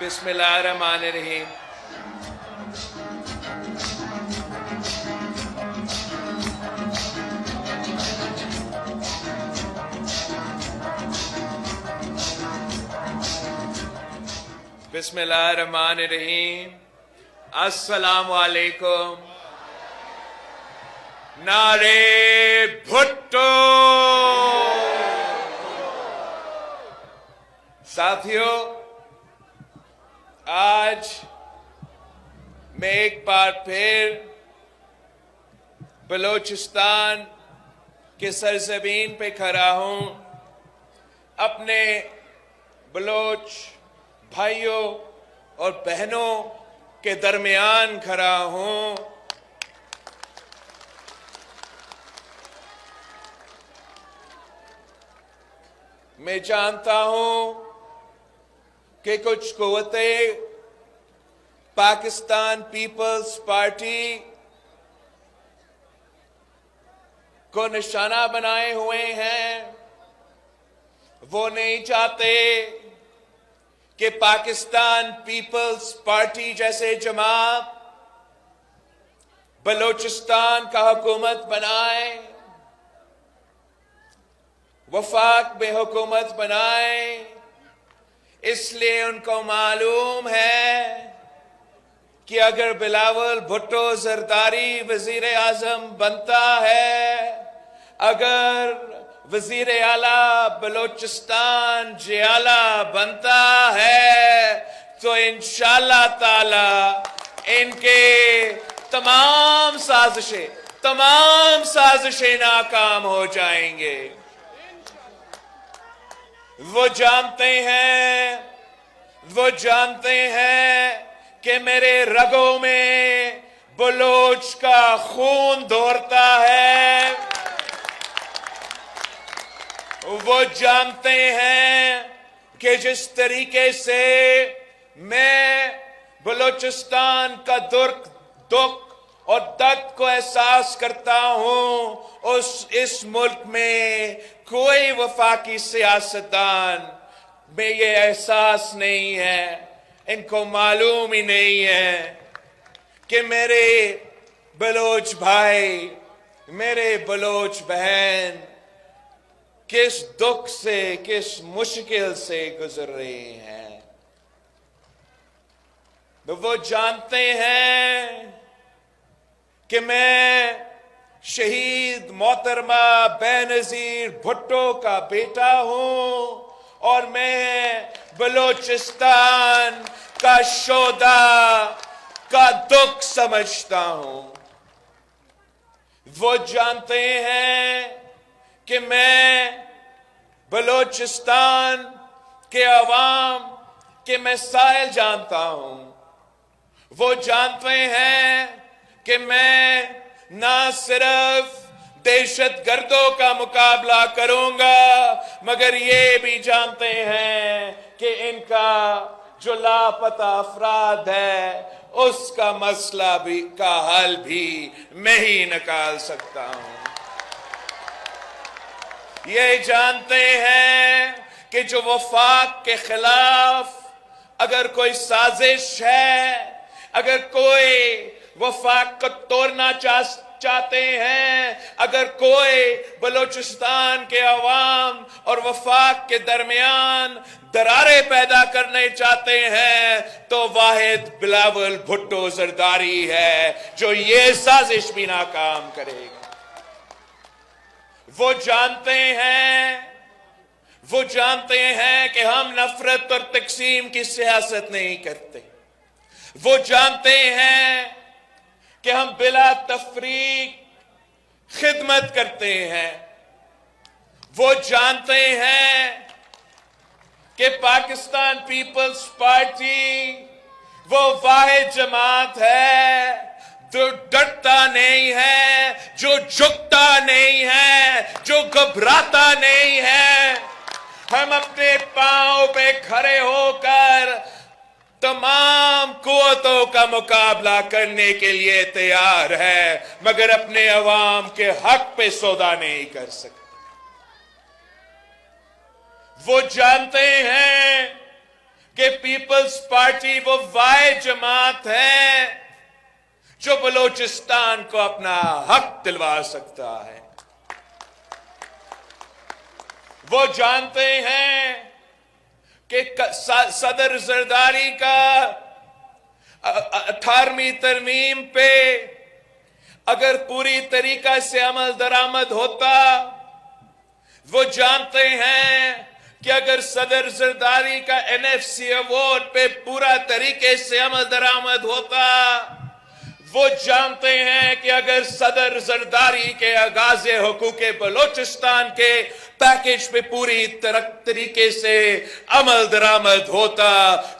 बिस्मिल्लाहिर्रहमानिर्रहीम। बिस्मिल्लाहिर्रहमानिर्रहीम। अस्सलामु अलैकुम। नारे भुट्टो। साथियों, आज मैं एक बार फिर बलोचिस्तान के सरजमीन पे खड़ा हूं, अपने बलोच भाइयों और बहनों के दरमियान खड़ा हूं। मैं जानता हूं कि कुछ कुव्वतें पाकिस्तान पीपल्स पार्टी को निशाना बनाए हुए हैं। वो नहीं चाहते कि पाकिस्तान पीपल्स पार्टी जैसे जमात बलोचिस्तान का हुकूमत बनाए, वफाक में हुकूमत बनाए। इसलिए उनको मालूम है कि अगर बिलावल भुट्टो जरदारी वजीर आजम बनता है, अगर वजीर आला बलोचिस्तान जियाला बनता है, तो इंशाअल्लाह ताला इनके तमाम साजिशें नाकाम हो जाएंगे। वो जानते हैं कि मेरे रगों में बलोच का खून दौड़ता है। वो जानते हैं कि जिस तरीके से मैं बलोचिस्तान का दुख और दर्द को एहसास करता हूं, इस मुल्क में कोई वफाकी सियासतदान में ये एहसास नहीं है। इनको मालूम ही नहीं है कि मेरे बलोच भाई, मेरे बलोच बहन किस दुख से, किस मुश्किल से गुजर रहे हैं। तो वो जानते हैं कि मैं शहीद मोहतरमा बेनजीर भुट्टो का बेटा हूं और मैं बलोचिस्तान का शोदा का दुख समझता हूं। वो जानते हैं कि मैं बलोचिस्तान के अवाम के मसाइल जानता हूं। वो जानते हैं कि मैं ना सिर्फ दहशतगर्दों का मुकाबला करूंगा, मगर ये भी जानते हैं कि इनका जो लापता अफराद है उसका मसला भी का हल भी मैं ही निकाल सकता हूं। ये जानते हैं कि जो वफाक के खिलाफ अगर कोई साजिश है, अगर कोई वफाक को तोड़ना चाहते हैं, अगर कोई बलोचिस्तान के अवाम और वफाक के दरमियान दरारें पैदा करने चाहते हैं, तो वाहिद बिलावल भुट्टो जरदारी है जो ये साजिश भी नाकाम करेगा। वो जानते हैं कि हम नफरत और तकसीम की सियासत नहीं करते। वो जानते हैं कि हम बिला तफरीक खिदमत करते हैं। वो जानते हैं कि पाकिस्तान पीपल्स पार्टी वो वाहिद जमात है जो डरता नहीं है, जो झुकता नहीं है, जो घबराता नहीं है। हम अपने पांव पे खड़े होकर तमाम कुव्वतों का मुकाबला करने के लिए तैयार है, मगर अपने अवाम के हक पे सौदा नहीं कर सकते। वो जानते हैं کہ پیپلز پارٹی وہ واحد جماعت ہے جو بلوچستان کو اپنا حق دلوا سکتا ہے. وہ جانتے ہیں کہ صدر زرداری کا 18ویں ترمیم پہ اگر پوری طریقہ سے عمل درآمد ہوتا، وہ جانتے ہیں کہ اگر صدر زرداری کا NFC ایوارڈ پہ پورا طریقے سے عمل درآمد ہوتا، وہ جانتے ہیں کہ اگر صدر زرداری کے آغاز حقوق بلوچستان کے پیکج پہ پوری طریقے سے عمل درآمد ہوتا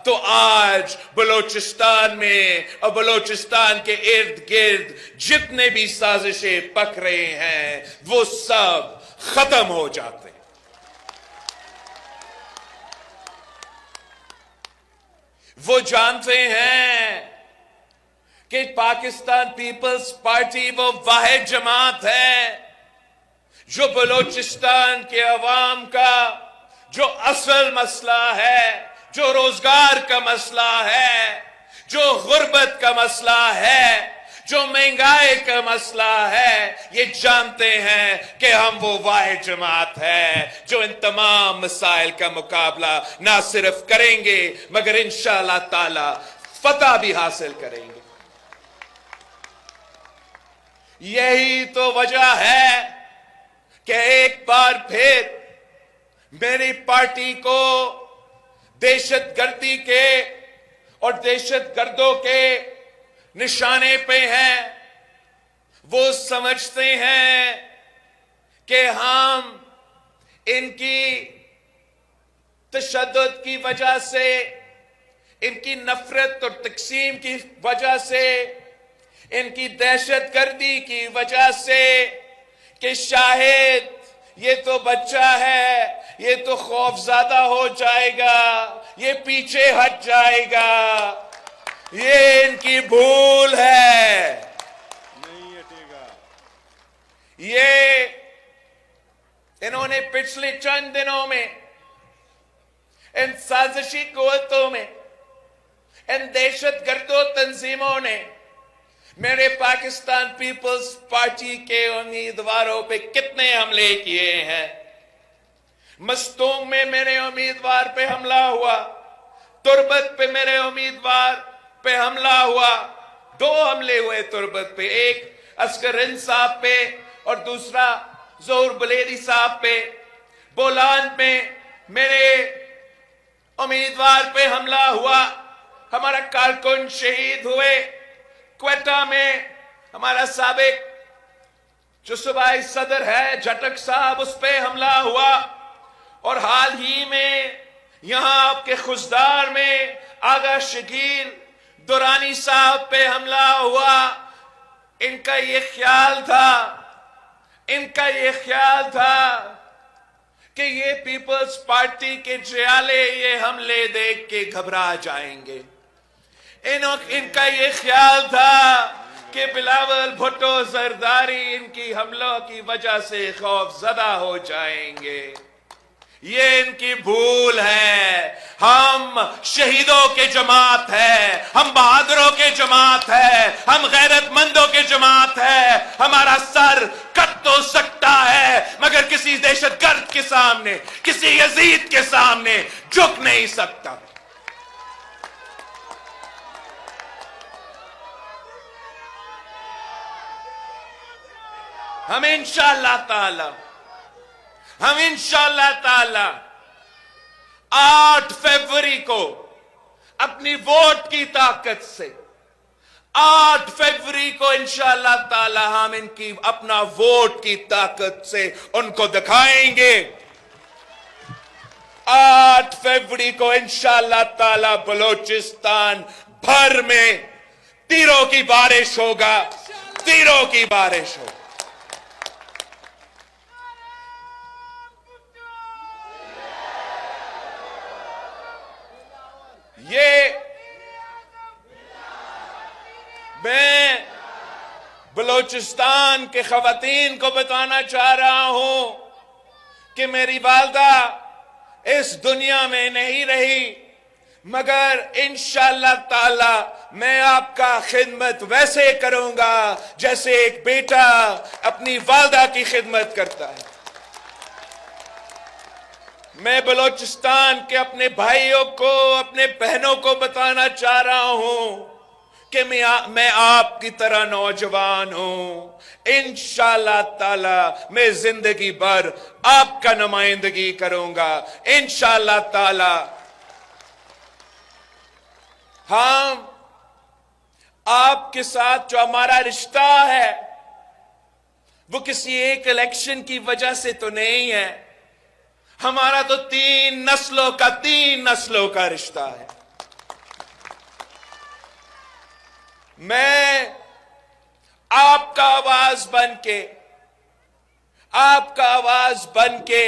تو آج بلوچستان میں اور بلوچستان کے ارد گرد جتنے بھی سازشیں پک رہے ہیں وہ سب ختم ہو جاتے. وہ جانتے ہیں کہ پاکستان پیپلز پارٹی وہ واحد جماعت ہے جو بلوچستان کے عوام کا جو اصل مسئلہ ہے، جو روزگار کا مسئلہ ہے، جو غربت کا مسئلہ ہے، جو مہنگائی کا مسئلہ ہے، یہ جانتے ہیں کہ ہم وہ واحد جماعت ہے جو ان تمام مسائل کا مقابلہ نہ صرف کریں گے مگر انشاءاللہ تعالی فتح بھی حاصل کریں گے. یہی تو وجہ ہے کہ ایک بار پھر میری پارٹی کو دہشت گردی کے اور دہشت گردوں کے نشانے پہ ہیں. وہ سمجھتے ہیں کہ ہم ان کی تشدد کی وجہ سے، ان کی نفرت اور تقسیم کی وجہ سے، ان کی دہشت گردی کی وجہ سے کہ شاید یہ تو بچہ ہے، یہ تو خوف زدہ ہو جائے گا، یہ پیچھے ہٹ جائے گا، یہ ان کی بھول ہے. نہیں ہٹے گا. یہ انہوں نے پچھلے چند دنوں میں ان سازشی قوتوں میں، ان دہشت گردوں تنظیموں نے میرے پاکستان پیپلز پارٹی کے امیدواروں پہ کتنے حملے کیے ہیں. مستونگ میں میرے امیدوار پہ حملہ ہوا، تربت پہ میرے امیدوار پہ حملہ ہوا. 2 حملے ہوئے تربت پہ، ایک عسکر ہند صاحب پہ اور دوسرا ظہور بلیری صاحب پہ. بولان میں میرے امیدوار پہ حملہ ہوا، ہمارا کارکن شہید ہوئے. کوئٹہ میں ہمارا سابق جو صوبائی صدر ہے جھٹک صاحب، اس پہ حملہ ہوا. اور حال ہی میں یہاں آپ کے خزدار میں آغا شکیل دورانی صاحب پہ حملہ ہوا. ان کا یہ خیال تھا کہ یہ پیپلز پارٹی کے جیالے یہ حملے دیکھ کے گھبرا جائیں گے. ان کا یہ خیال تھا کہ بلاول بھٹو زرداری ان کی حملوں کی وجہ سے خوف زدہ ہو جائیں گے. یہ ان کی بھول ہے. ہم شہیدوں کے جماعت ہے، ہم بہادروں کے جماعت ہے، ہم غیرت مندوں کے جماعت ہے. ہمارا سر کٹ تو سکتا ہے مگر کسی دہشت گرد کے سامنے، کسی یزید کے سامنے جھک نہیں سکتا. ہم انشاءاللہ تعالی 8 فروری کو اپنی ووٹ کی طاقت سے 8 فروری کو انشاءاللہ تعالی ہم ان کی اپنا ووٹ کی طاقت سے ان کو دکھائیں گے. 8 فروری کو انشاءاللہ تعالی بلوچستان بھر میں تیروں کی بارش ہوگا، تیروں کی بارش ہوگا. یہ میں بلوچستان کے خواتین کو بتانا چاہ رہا ہوں کہ میری والدہ اس دنیا میں نہیں رہی مگر انشاءاللہ تعالی میں آپ کا خدمت ویسے کروں گا جیسے ایک بیٹا اپنی والدہ کی خدمت کرتا ہے۔ میں بلوچستان کے اپنے بھائیوں کو، اپنے بہنوں کو بتانا چاہ رہا ہوں کہ میں آپ کی طرح نوجوان ہوں۔ انشاءاللہ تعالی میں زندگی بھر آپ کا نمائندگی کروں گا انشاءاللہ تعالی۔ ہم آپ کے ساتھ جو ہمارا رشتہ ہے وہ کسی ایک الیکشن کی وجہ سے تو نہیں ہے، ہمارا تو تین نسلوں کا رشتہ ہے۔ میں آپ کا آواز بن کے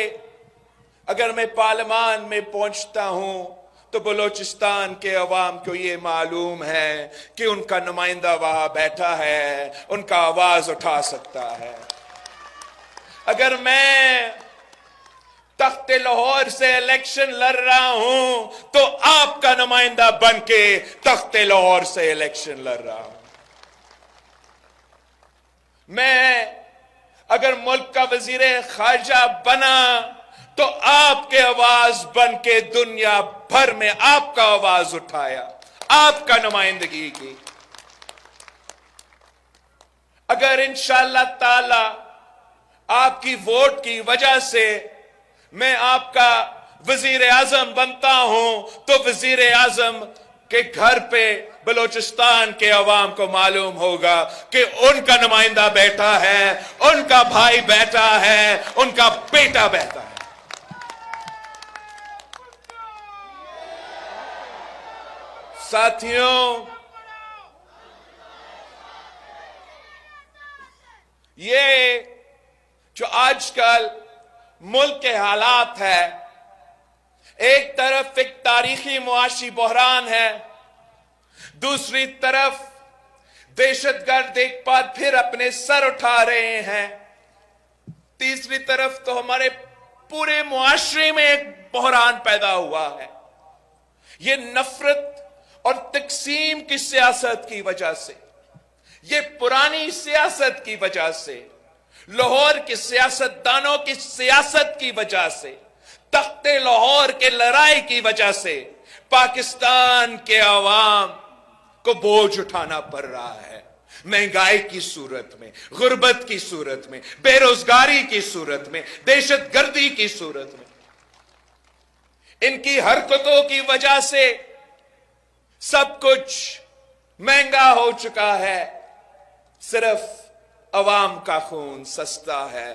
اگر میں پارلیمان میں پہنچتا ہوں تو بلوچستان کے عوام کو یہ معلوم ہے کہ ان کا نمائندہ وہاں بیٹھا ہے، ان کا آواز اٹھا سکتا ہے۔ اگر میں تخت لاہور سے الیکشن لڑ رہا ہوں تو آپ کا نمائندہ بن کے تخت لاہور سے الیکشن لڑ رہا ہوں۔ میں اگر ملک کا وزیر خارجہ بنا تو آپ کے آواز بن کے دنیا بھر میں آپ کا آواز اٹھایا، آپ کا نمائندگی کی۔ اگر انشاءاللہ تعالی آپ کی ووٹ کی وجہ سے میں آپ کا وزیر اعظم بنتا ہوں تو وزیر اعظم کے گھر پہ بلوچستان کے عوام کو معلوم ہوگا کہ ان کا نمائندہ بیٹھا ہے، ان کا بھائی بیٹھا ہے، ان کا بیٹا بیٹھا ہے۔ ساتھیوں، یہ جو آج کل ملک کے حالات ہے، ایک طرف ایک تاریخی معاشی بحران ہے، دوسری طرف دہشت گرد ایک بار پھر اپنے سر اٹھا رہے ہیں، تیسری طرف تو ہمارے پورے معاشرے میں ایک بحران پیدا ہوا ہے۔ یہ نفرت اور تقسیم کی سیاست کی وجہ سے، یہ پرانی سیاست کی وجہ سے، لاہور کے سیاستدانوں کی سیاست کی وجہ سے، تخت لاہور کے لڑائی کی وجہ سے پاکستان کے عوام کو بوجھ اٹھانا پڑ رہا ہے۔ مہنگائی کی صورت میں، غربت کی صورت میں، بے روزگاری کی صورت میں، دہشت گردی کی صورت میں، ان کی حرکتوں کی وجہ سے سب کچھ مہنگا ہو چکا ہے۔ صرف عوام کا خون سستا ہے،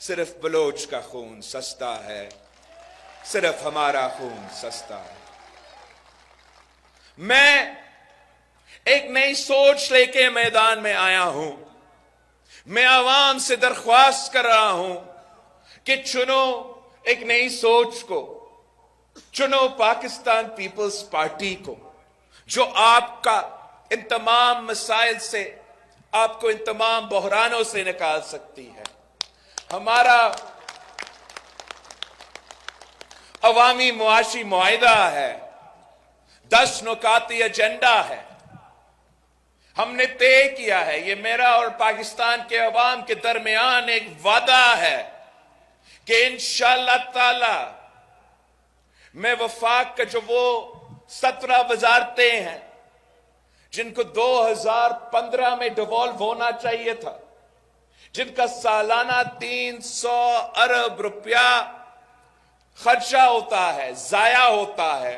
صرف بلوچ کا خون سستا ہے، صرف ہمارا خون سستا ہے۔ میں ایک نئی سوچ لے کے میدان میں آیا ہوں۔ میں عوام سے درخواست کر رہا ہوں کہ چنو ایک نئی سوچ کو، چنو پاکستان پیپلز پارٹی کو، جو آپ کا ان تمام مسائل سے، آپ کو ان تمام بحرانوں سے نکال سکتی ہے۔ ہمارا عوامی معاشی معاہدہ ہے، 10 نکاتی ایجنڈا ہے، ہم نے طے کیا ہے۔ یہ میرا اور پاکستان کے عوام کے درمیان ایک وعدہ ہے کہ انشاءاللہ تعالی میں وفاق کا جو وہ 17 وزارتیں ہیں جن کو 2015 میں ڈیوالو ہونا چاہیے تھا، جن کا سالانہ 300 ارب روپیہ خرچہ ہوتا ہے، ضائع ہوتا ہے،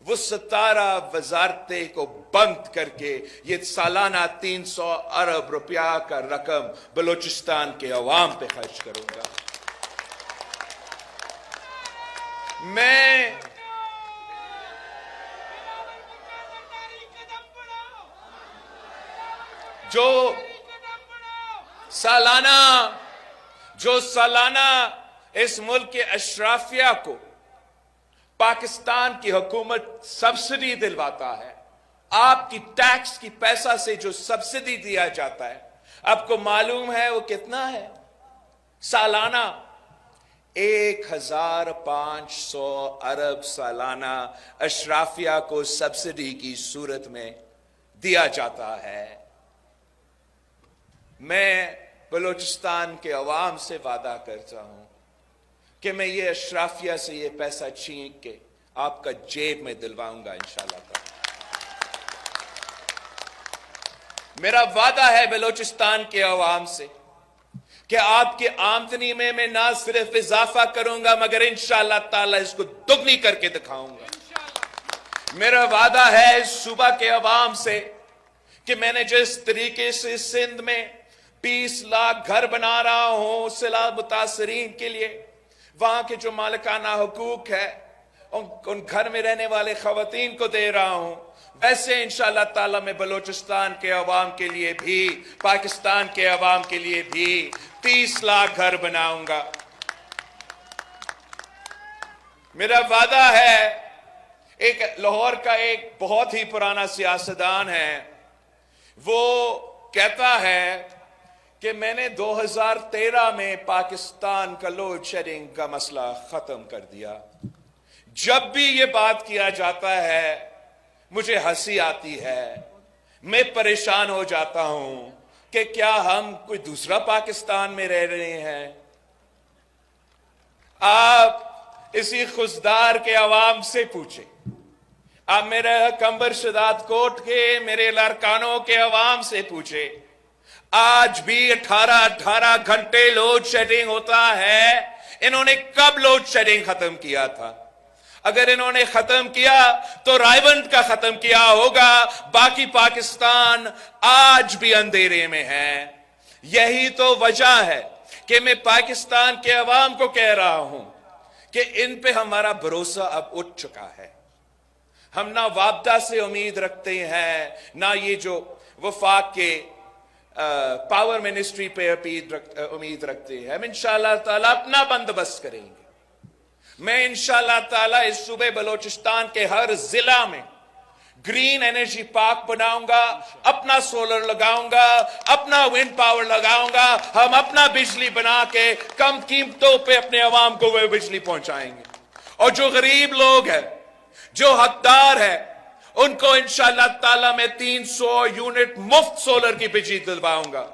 وہ 17 وزارتیں کو بند کر کے یہ سالانہ 300 ارب روپیہ کا رقم بلوچستان کے عوام پہ خرچ کروں گا۔ میں جو سالانہ اس ملک کے اشرافیہ کو پاکستان کی حکومت سبسڈی دلواتا ہے، آپ کی ٹیکس کی پیسہ سے جو سبسڈی دیا جاتا ہے، آپ کو معلوم ہے وہ کتنا ہے؟ سالانہ 1500 ارب سالانہ اشرافیہ کو سبسڈی کی صورت میں دیا جاتا ہے۔ میں بلوچستان کے عوام سے وعدہ کرتا ہوں کہ میں یہ اشرافیہ سے یہ پیسہ چھین کے آپ کا جیب میں دلواؤں گا انشاءاللہ تعالی۔ میرا وعدہ ہے بلوچستان کے عوام سے کہ آپ کی آمدنی میں نہ صرف اضافہ کروں گا مگر انشاءاللہ تعالی اس کو دگنی کر کے دکھاؤں گا۔ میرا وعدہ ہے اس صوبہ کے عوام سے کہ میں نے جس طریقے سے سندھ میں 20 لاکھ گھر بنا رہا ہوں سیلاب متاثرین کے لیے، وہاں کے جو مالکانہ حقوق ہے ان گھر میں رہنے والے خواتین کو دے رہا ہوں، ویسے انشاءاللہ تعالی میں بلوچستان کے عوام کے لیے بھی، پاکستان کے عوام کے لیے بھی 30 لاکھ گھر بناؤں گا۔ میرا وعدہ ہے، ایک لاہور کا ایک بہت ہی پرانا سیاستدان ہے، وہ کہتا ہے کہ میں نے 2013 میں پاکستان کا لوڈ شیڈنگ کا مسئلہ ختم کر دیا۔ جب بھی یہ بات کیا جاتا ہے مجھے ہنسی آتی ہے، میں پریشان ہو جاتا ہوں کہ کیا ہم کوئی دوسرا پاکستان میں رہ رہے ہیں؟ آپ اسی خزدار کے عوام سے پوچھیں، آپ میرے کمبر شداد کوٹ کے میرے لارکانوں کے عوام سے پوچھیں، آج بھی 18 گھنٹے لوڈ شیڈنگ ہوتا ہے۔ انہوں نے کب لوڈ شیڈنگ ختم کیا تھا؟ اگر انہوں نے ختم کیا تو رائیونٹ کا ختم کیا ہوگا، باقی پاکستان آج بھی اندھیرے میں ہے۔ یہی تو وجہ ہے کہ میں پاکستان کے عوام کو کہہ رہا ہوں کہ ان پہ ہمارا بھروسہ اب اٹھ چکا ہے۔ ہم نہ وابدہ سے امید رکھتے ہیں، نہ یہ جو وفاق کے پاور منسٹری پہ امید رکھتے ہیں۔ ہم انشاءاللہ تعالیٰ اپنا بندوبست کریں گے۔ میں انشاءاللہ تعالیٰ اس صوبے بلوچستان کے ہر ضلع میں گرین انرجی پارک بناؤں گا، اپنا سولر لگاؤں گا، اپنا ونڈ پاور لگاؤں گا، ہم اپنا بجلی بنا کے کم قیمتوں پہ اپنے عوام کو وہ بجلی پہنچائیں گے۔ اور جو غریب لوگ ہیں، جو حقدار ہیں، ان کو انشاءاللہ تعالیٰ میں 300 یونٹ مفت سولر کی بجلی دلواؤں گا۔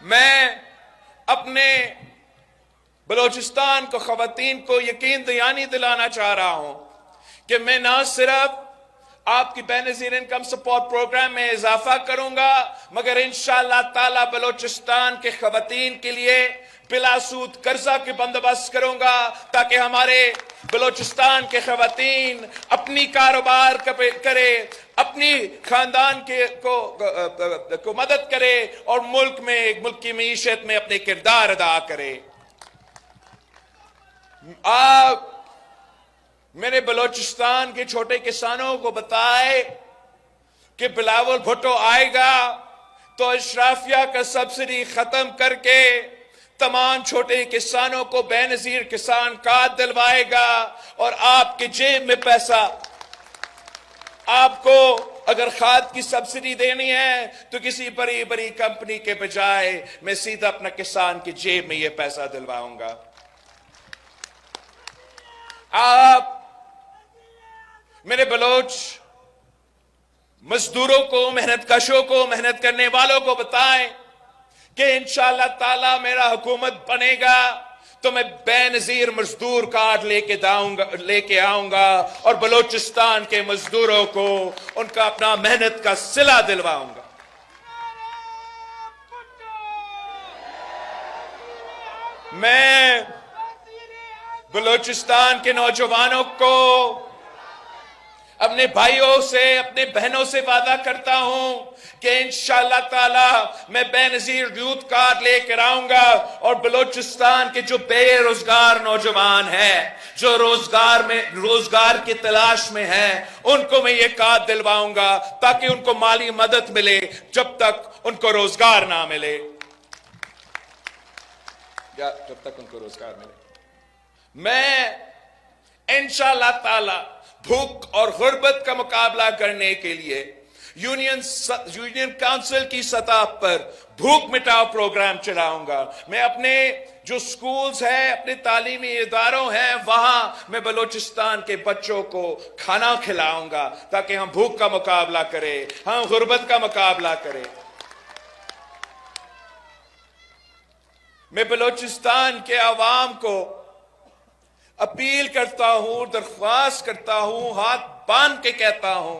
میں اپنے بلوچستان کو خواتین کو یقین دلانا چاہ رہا ہوں کہ میں نہ صرف آپ کی بے نظیر انکم سپورٹ پروگرام میں اضافہ کروں گا مگر انشاءاللہ تعالی بلوچستان کے خواتین کے لیے بلا سود قرضہ کے بندوبست کروں گا تاکہ ہمارے بلوچستان کے خواتین اپنی کاروبار کرے، اپنی خاندان کو مدد کرے اور ملک کی معیشت میں اپنے کردار ادا کرے۔ آپ میرے بلوچستان کے چھوٹے کسانوں کو بتائے کہ بلاول بھٹو آئے گا تو اشرافیہ کا سبسڈی ختم کر کے تمام چھوٹے کسانوں کو بے نظیر کسان کارڈ دلوائے گا، اور آپ کے جیب میں پیسہ، آپ کو اگر کھاد کی سبسڈی دینی ہے تو کسی بڑی کمپنی کے بجائے میں سیدھا اپنا کسان کی جیب میں یہ پیسہ دلواؤں گا۔ آپ میرے بلوچ مزدوروں کو، محنت کشوں کو، محنت کرنے والوں کو بتائیں کہ انشاءاللہ تعالی میرا حکومت بنے گا تو میں بے نظیر مزدور کارڈ لے کے آؤں گا اور بلوچستان کے مزدوروں کو ان کا اپنا محنت کا صلہ دلواؤں گا۔ میں بلوچستان کے نوجوانوں کو، اپنے بھائیوں سے، اپنے بہنوں سے وعدہ کرتا ہوں کہ انشاءاللہ تعالی میں بے نظیر یوتھ کارڈ لے کر آؤں گا اور بلوچستان کے جو بے روزگار نوجوان ہیں، جو روزگار کی تلاش میں ہیں، ان کو میں یہ کارڈ دلواؤں گا تاکہ ان کو مالی مدد ملے جب تک ان کو روزگار نہ ملے۔ میں انشاءاللہ تعالی بھوک اور غربت کا مقابلہ کرنے کے لیے यूनियन काउंसिल की सतह पर भूख मिटाओ प्रोग्राम चलाऊंगा। मैं अपने जो स्कूल्स हैं, अपने तालीमी इदारों हैं, वहां मैं बलूचिस्तान के बच्चों को खाना खिलाऊंगा ताकि हम भूख का मुकाबला करें, हम गुर्बत का मुकाबला करें। मैं बलूचिस्तान के अवाम को अपील करता हूं, दरख्वास्त करता हूं, हाथ बांध के कहता हूं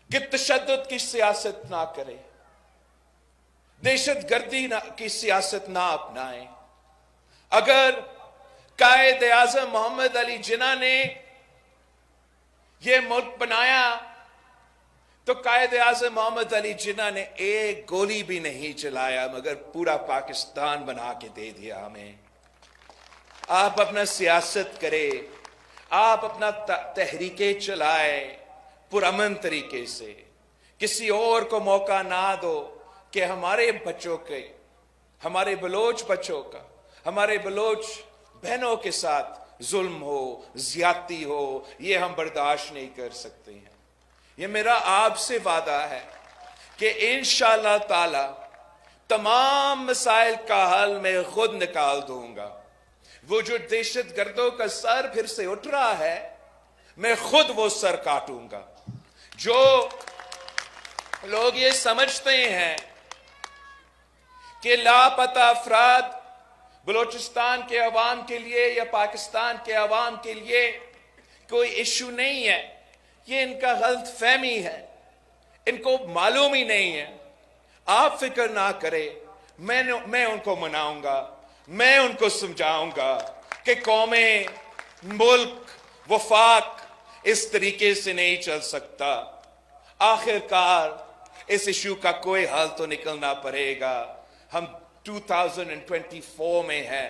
कि तशद्दुद की सियासत ना करें, दहशतगर्दी की सियासत ना अपनाएं। अगर कायद आज़म मोहम्मद अली जिन्ना ने यह मुल्क बनाया तो कायद आज़म मोहम्मद अली जिन्ना ने एक गोली भी नहीं चलाया, मगर पूरा पाकिस्तान बना के दे दिया हमें। आप अपना सियासत करें, आप अपना तहरीकें चलाएं पुरअमन तरीके से, किसी और को मौका ना दो कि हमारे बच्चों के, हमारे बलोच बच्चों का, हमारे बलोच बहनों के साथ जुल्म हो, ज्यादती हो, ये हम बर्दाश्त नहीं कर सकते हैं। ये मेरा आपसे वादा है कि इंशाअल्लाह ताला तमाम मसाइल का हल मैं खुद निकाल दूंगा। वो जो दहशतगर्दों का सर फिर से उठ रहा है, मैं खुद वो सर काटूंगा। जो लोग ये समझते हैं कि लापता अफराद बलूचिस्तान के अवाम के लिए या पाकिस्तान के अवाम के लिए कोई इशू नहीं है, ये इनका गलत फहमी है, इनको मालूम ही नहीं है। आप फिक्र ना करें, मैं उनको मनाऊंगा, मैं उनको समझाऊंगा कि कौमें, मुल्क, वफाक इस तरीके से नहीं चल सकता। आखिरकार इस इशू का कोई हल तो निकलना पड़ेगा। हम 2024 में है,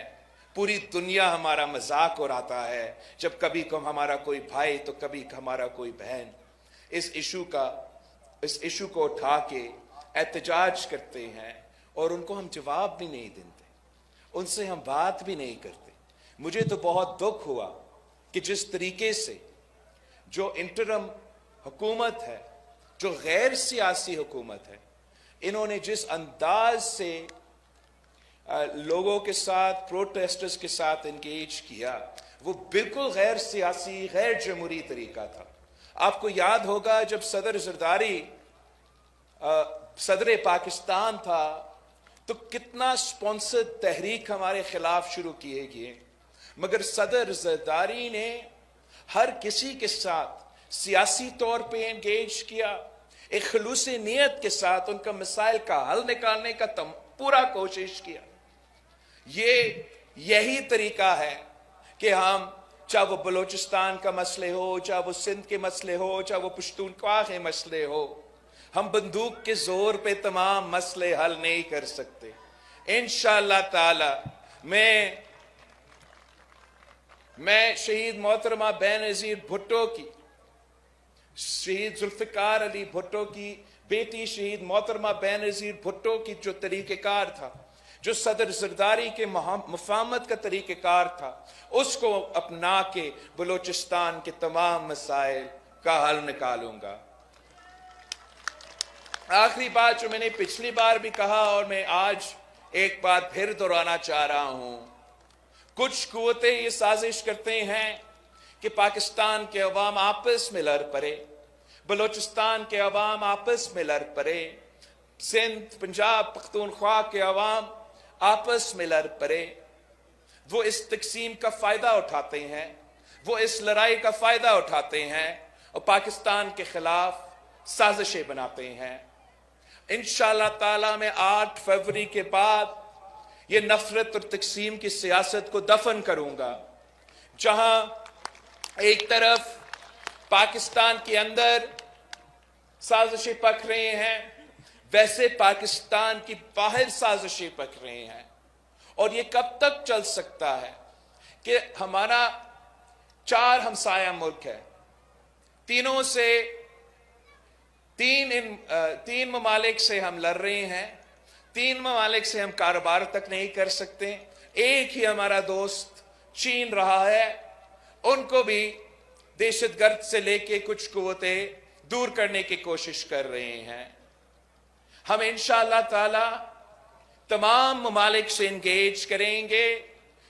पूरी दुनिया हमारा मजाक उड़ाता है, जब कभी हमारा कोई भाई तो कभी हमारा कोई बहन इस इशू को उठा के एहतजाज करते हैं और उनको हम जवाब भी नहीं देते, उनसे हम बात भी नहीं करते। मुझे तो बहुत दुख हुआ कि जिस तरीके से जो इंटरम हुकूमत है, जो गैर सियासी हुकूमत है, इन्होंने जिस अंदाज से लोगों के साथ, प्रोटेस्टर्स के साथ एंगेज किया, वो बिल्कुल गैर सियासी, गैर जमहूरी तरीका था। आपको याद होगा जब सदर जरदारी सदर पाकिस्तान था तो कितना स्पॉन्सर्ड तहरीक हमारे खिलाफ शुरू किए गए, मगर सदर जरदारी ने हर किसी के साथ सियासी तौर पे एंगेज किया, एक खलूस नीयत के साथ उनका मसाइल का हल निकालने का पूरा कोशिश किया। यही तरीका है कि हम, चाहे वो बलूचिस्तान का मसले हो, चाहे वो सिंध के मसले हो, चाहे वो पश्तूनख्वा के मसले हो, हम बंदूक के जोर पे तमाम मसले हल नहीं कर सकते। इंशाअल्लाह ताला मैं शहीद मोहतरमा बेनज़ीर भुट्टो की, शहीद जुल्फ़िकार अली भुट्टो की बेटी शहीद मोहतरमा बेनज़ीर भुट्टो की जो तरीक़ेकार था, जो सदर जरदारी के मुफाहमत का तरीक़ेकार था, उसको अपना के बलूचिस्तान के तमाम मसाइल का हल निकालूंगा। आखिरी बात जो मैंने पिछली बार भी कहा और मैं आज एक बार फिर दोहराना चाह रहा हूं, कुछ कुव्वतें ये साजिश करते हैं कि पाकिस्तान के अवाम आपस में लड़ पड़े, बलूचिस्तान के अवाम आपस में लड़ पड़े, सिंध, पंजाब, पख्तूनख्वा के अवाम आपस में लड़ पड़े। वो इस तकसीम का फायदा उठाते हैं, वो इस लड़ाई का फायदा उठाते हैं और पाकिस्तान के खिलाफ साजिशें बनाते हैं। इंशाअल्लाह ताला मैं 8 फरवरी के बाद ये नफरत और तकसीम की सियासत को दफन करूंगा। जहां एक तरफ पाकिस्तान के अंदर साजिशें पक रहे हैं, वैसे पाकिस्तान की बाहर साजिशें पक रहे हैं। और ये कब तक चल सकता है कि हमारा 4 हमसाया मुल्क है, तीनों से तीन ममालिक से हम लड़ रहे हैं, 3 ममालिक से हम कारोबार तक नहीं कर सकते। एक ही हमारा दोस्त चीन रहा है, उनको भी दहशतगर्द से लेके कुछ कुव्वतें दूर करने की कोशिश कर रहे हैं। हम इंशाअल्लाह ताला तमाम ममालिक से इंगेज करेंगे,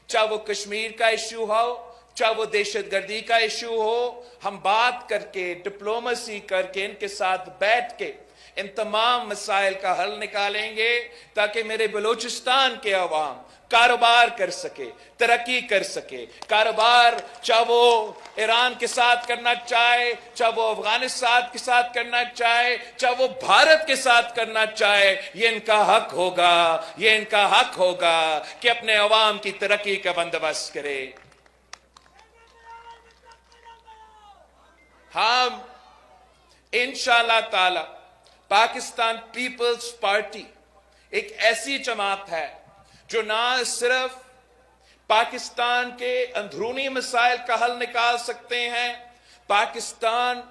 चाहे वो कश्मीर का इश्यू हो, चाहे वो दहशतगर्दी का इश्यू हो। हम बात करके, डिप्लोमेसी करके, इनके साथ बैठ के इन तमाम मसाइल का हल निकालेंगे, ताकि मेरे बलूचिस्तान के अवाम कारोबार कर सके, तरक्की कर सके। कारोबार चाहे वो ईरान के साथ करना चाहे, चाहे वो अफगानिस्तान के साथ करना चाहे, चाहे वो भारत के साथ करना चाहे, ये इनका हक होगा, ये इनका हक होगा कि अपने अवाम की तरक्की का बंदोबस्त करे। हम इंशाअल्लाह ताला पाकिस्तान पीपल्स पार्टी एक ऐसी जमात है जो ना सिर्फ पाकिस्तान के अंदरूनी मसाइल का हल निकाल सकते हैं, पाकिस्तान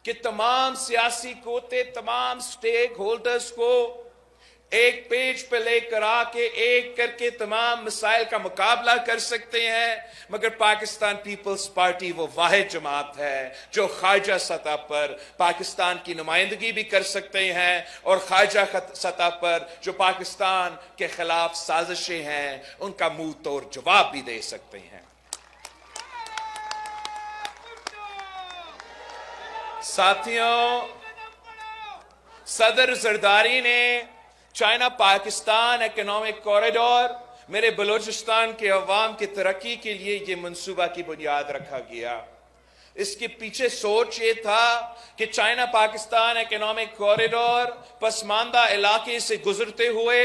के तमाम सियासी कोते, तमाम स्टेक होल्डर्स को एक पेज पे लेकर आके एक करके तमाम मसाइल का मुकाबला कर सकते हैं। मगर पाकिस्तान पीपल्स पार्टी वो वाहिद जमात है जो खारजा सतह पर पाकिस्तान की नुमाइंदगी भी कर सकते हैं, और खारजा सतह पर जो पाकिस्तान के खिलाफ साजिशें हैं उनका मुंह तोड़ जवाब भी दे सकते हैं। साथियों, सदर जरदारी ने चाइना पाकिस्तान इकोनॉमिक कॉरिडोर मेरे बलूचिस्तान के अवाम की तरक्की के लिए ये मंसूबा की बुनियाद रखा गया। इसके पीछे सोच ये था कि China Pakistan economic corridor Pasmanda इलाके से गुजरते हुए,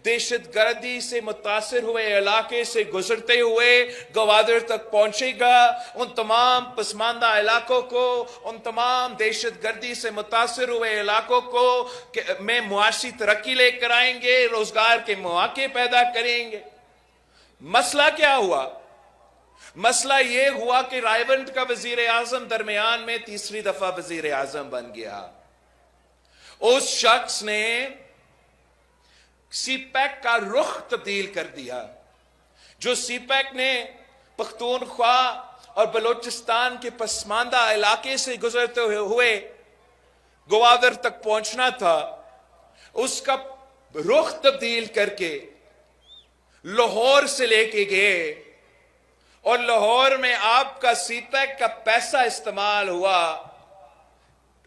दहशतगर्दी से मुतासिर हुए इलाके से गुजरते हुए गवादर तक पहुंचेगा। उन तमाम पसमानदा इलाकों को, उन तमाम दहशतगर्दी से मुतासिर हुए इलाकों को में मुआशी तरक्की लेकर आएंगे, रोजगार के मौके पैदा करेंगे। मसला क्या हुआ? मसला ये हुआ कि रायबंद का वजीर आजम दरमियान में तीसरी दफा वजीर आजम बन गया। उस शख्स ने सीपैक का रुख तब्दील कर दिया। जो सीपैक ने पख्तूनख्वा और बलूचिस्तान के पसमानदा इलाके से गुजरते हुए ग्वादर तक पहुंचना था, उसका रुख तब्दील करके लाहौर से लेके गए, और लाहौर में आपका सीपैक का पैसा इस्तेमाल हुआ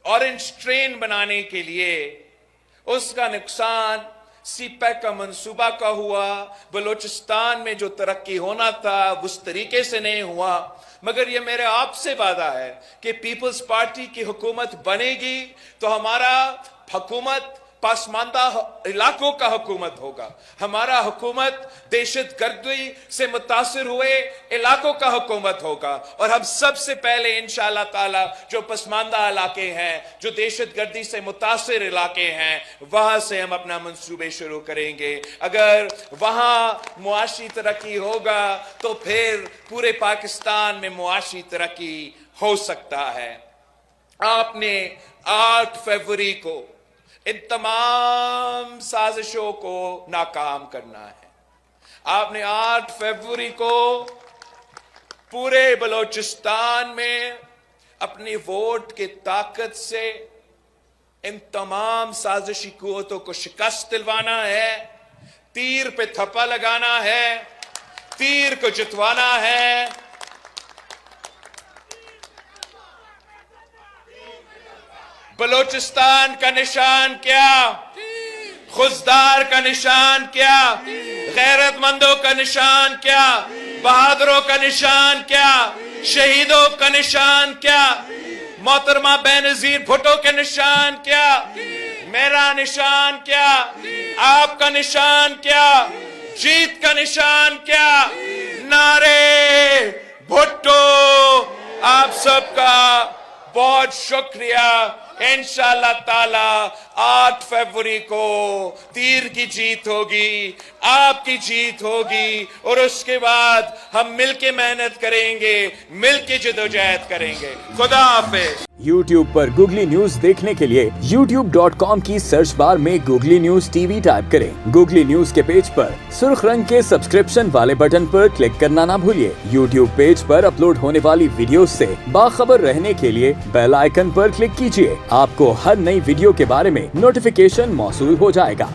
ऑरेंज ट्रेन बनाने के लिए। उसका नुकसान सीपैक का मंसूबा का हुआ। बलूचिस्तान में जो तरक्की होना था उस तरीके से नहीं हुआ। मगर ये मेरे आपसे वादा है कि पीपल्स पार्टी की हुकूमत बनेगी तो हमारा हुकूमत पासमानदा इलाकों का हुकूमत होगा। हमारा हुकूमत दहशतगर्दी से मुतासिर हुए इलाकों का हुकूमत होगा, और हम सबसे पहले इंशाअल्लाह ताला जो पसमानदा इलाके हैं, जो दहशतगर्दी से मुतासिर इलाके हैं, वहां से हम अपना मंसूबे शुरू करेंगे। अगर वहां मुआशी तरक्की होगा तो फिर पूरे पाकिस्तान में मुआशी तरक्की हो सकता है। आपने 8 फरवरी को इन तमाम साजिशों को नाकाम करना है। आपने 8 फरवरी को पूरे बलूचिस्तान में अपनी वोट की ताकत से इन तमाम साजिशी कुव्वतों को शिकस्त दिलवाना है, तीर पे थप्पा लगाना है, तीर को जितवाना है। बलूचिस्तान का निशान क्या? खुजदार का निशान क्या? गैरतमंदों का निशान क्या? बहादुरों का निशान क्या? शहीदों का निशान क्या? मोहतरमा बेनजीर भुट्टो के निशान क्या? मेरा निशान क्या? आपका निशान क्या? जीत का निशान क्या? नारे भुट्टो। आप सबका बहुत शुक्रिया। इंशाअल्लाह ताला 8 फरवरी को तीर की जीत होगी, आपकी जीत होगी, और उसके बाद हम मिलके मेहनत करेंगे, मिलके जदोजहद करेंगे। खुदा हाफिज। YouTube पर गूगली न्यूज देखने के लिए youtube.com की सर्च बार में गूगली न्यूज टीवी टाइप करें। गूगली न्यूज के पेज पर सुर्ख रंग के सब्सक्रिप्शन वाले बटन पर क्लिक करना ना भूलिए। YouTube पेज पर अपलोड होने वाली वीडियो से बाखबर रहने के लिए बेल आइकन पर क्लिक कीजिए। आपको हर नई वीडियो के बारे में नोटिफिकेशन मौसूल हो जाएगा।